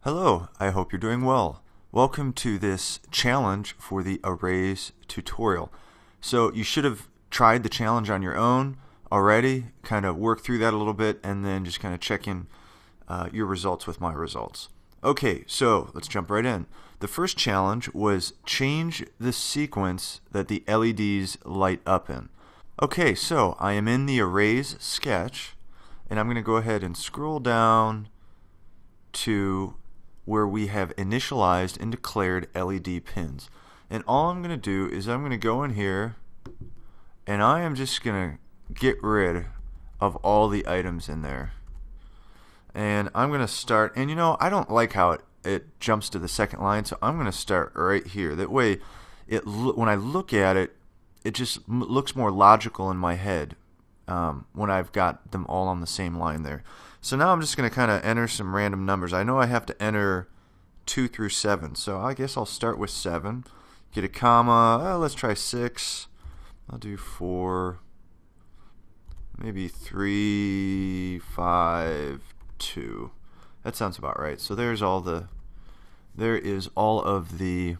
Hello, I hope you're doing well. Welcome to this challenge for the arrays tutorial. So you should have tried the challenge on your own already, kind of work through that a little bit, and then just kind of check in your results with my results. Okay, so let's jump right in. The first challenge was change the sequence that the LEDs light up in. Okay, so I am in the arrays sketch, and I'm going to go ahead and scroll down to where we have initialized and declared LED pins. And all I'm going to do is I'm going to go in here and I am just going to get rid of all the items in there. And I'm going to start, and I don't like how it jumps to the second line, so I'm going to start right here. That way, when I look at it, it just looks more logical in my head when I've got them all on the same line there. So now I'm just going to kind of enter some random numbers. I know I have to enter 2 through 7, so I guess I'll start with 7. Get a comma. Let's try 6. I'll do 4. Maybe 3, 5, 2. That sounds about right. So there is all of the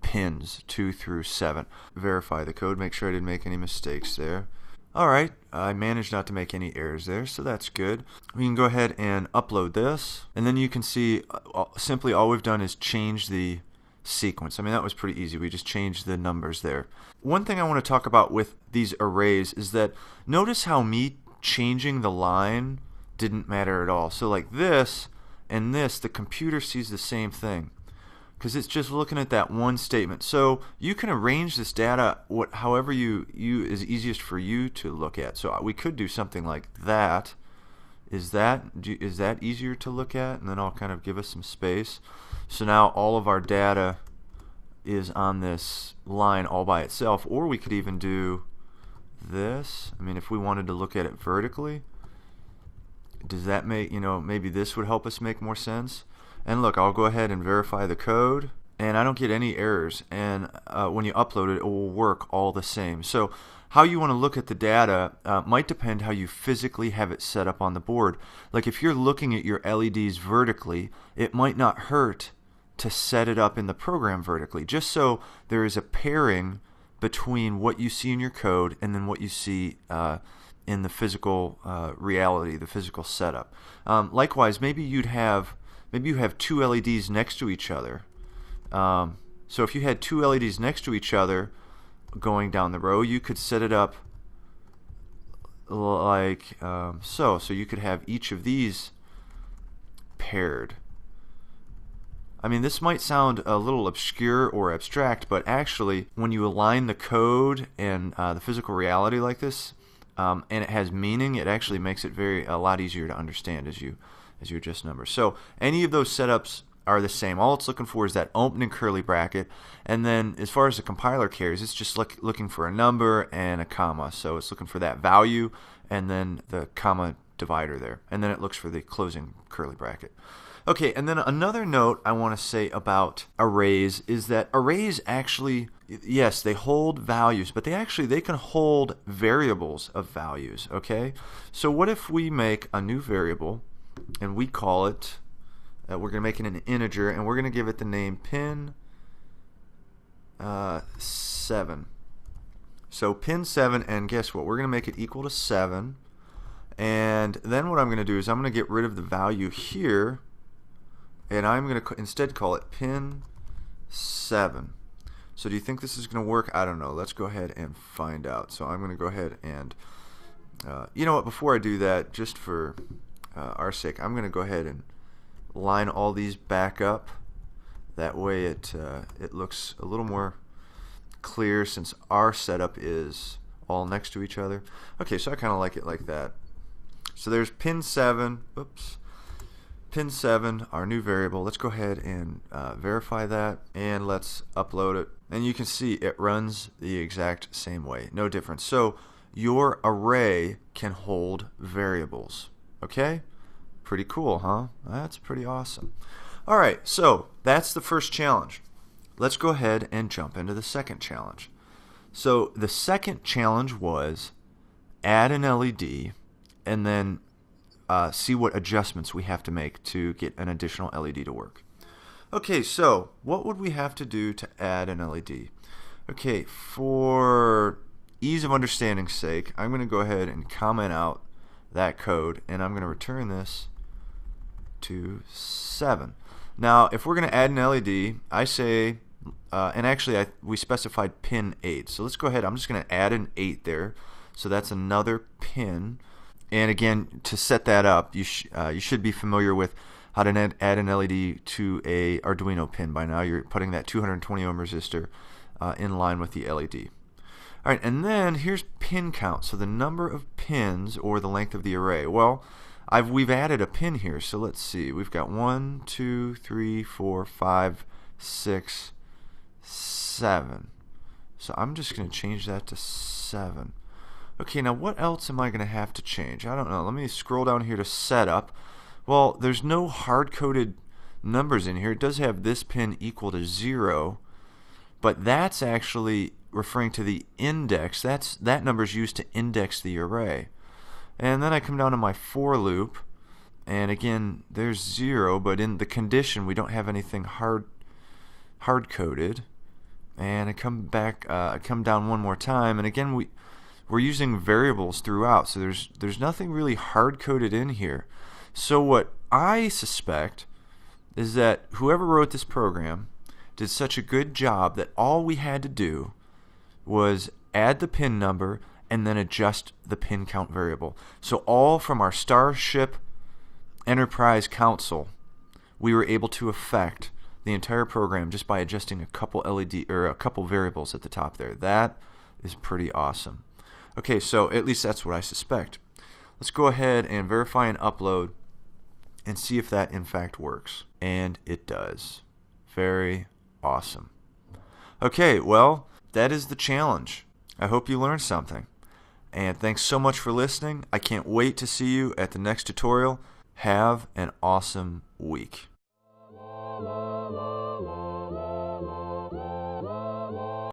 pins 2 through 7. Verify the code. Make sure I didn't make any mistakes there. Alright, I managed not to make any errors there, so that's good. We can go ahead and upload this, and then you can see simply all we've done is change the sequence. I mean, that was pretty easy. We just changed the numbers there. One thing I want to talk about with these arrays is that notice how me changing the line didn't matter at all. So like this and this, the computer sees the same thing, because it's just looking at that one statement. So you can arrange this data however you is easiest for you to look at. So we could do something like that. Is that easier to look at? And then I'll kind of give us some space. So now all of our data is on this line all by itself. Or we could even do this. I mean, if we wanted to look at it vertically, does that make, maybe this would help us make more sense? And look, I'll go ahead and verify the code, and I don't get any errors. And when you upload it, it will work all the same. So how you want to look at the data might depend how you physically have it set up on the board. Like if you're looking at your LEDs vertically, it might not hurt to set it up in the program vertically, just so there is a pairing between what you see in your code and then what you see in the physical reality, the physical setup. Likewise, maybe you have 2 LEDs next to each other. So if you had 2 LEDs next to each other going down the row, you could set it up like so. So you could have each of these paired. I mean, this might sound a little obscure or abstract, but actually when you align the code and the physical reality like this, and it has meaning, it actually makes it a lot easier to understand as you adjust numbers. So any of those setups are the same. All it's looking for is that opening curly bracket, and then as far as the compiler cares, it's just looking for a number and a comma. So it's looking for that value and then the comma divider there, and then it looks for the closing curly bracket. Okay, and then another note I want to say about arrays is that arrays actually, yes, they hold values, but they can hold variables of values, okay? So what if we make a new variable and we call it, we're going to make it an integer, and we're going to give it the name pin 7. So pin 7, and guess what? We're going to make it equal to 7. And then what I'm going to do is I'm going to get rid of the value here, and I'm going to instead call it pin 7. So do you think this is going to work? I don't know. Let's go ahead and find out. So I'm going to go ahead and, you know what, before I do that, just for our sake, I'm going to go ahead and line all these back up. That way it looks a little more clear since our setup is all next to each other. Okay, so I kind of like it like that. So there's pin 7. Oops. Pin 7, our new variable. Let's go ahead and verify that, and let's upload it. And you can see it runs the exact same way. No difference. So your array can hold variables. Okay? Pretty cool, huh? That's pretty awesome. All right, so that's the first challenge. Let's go ahead and jump into the second challenge. So the second challenge was add an LED and then see what adjustments we have to make to get an additional LED to work. Okay, so what would we have to do to add an LED? Okay, for ease of understanding's sake, I'm going to go ahead and comment out that code, and I'm going to return this to 7. Now, if we're going to add an LED, I say, and actually we specified pin 8. So let's go ahead. I'm just going to add an 8 there. So that's another pin. And again, to set that up, you should be familiar with how to add an LED to a Arduino pin by now. You're putting that 220 ohm resistor in line with the LED. All right, and then here's pin count. So the number of pins or the length of the array. Well, we've added a pin here. So let's see. We've got 1, 2, 3, 4, 5, 6, 7. So I'm just going to change that to 7. Okay, now what else am I going to have to change? I don't know. Let me scroll down here to setup. Well, there's no hard-coded numbers in here. It does have this pin equal to 0, but that's actually referring to the index. That number is used to index the array. And then I come down to my for loop, and again, there's 0, but in the condition we don't have anything hard-coded. And I come back, I come down one more time, and again we're using variables throughout, so there's nothing really hard-coded in here. So what I suspect is that whoever wrote this program did such a good job that all we had to do was add the pin number and then adjust the pin count variable. So all from our Starship Enterprise console, we were able to affect the entire program just by adjusting a couple a couple variables at the top there. That is pretty awesome. Okay, so at least that's what I suspect. Let's go ahead and verify and upload and see if that in fact works. And it does. Very awesome. Okay, well, that is the challenge. I hope you learned something. And thanks so much for listening. I can't wait to see you at the next tutorial. Have an awesome week.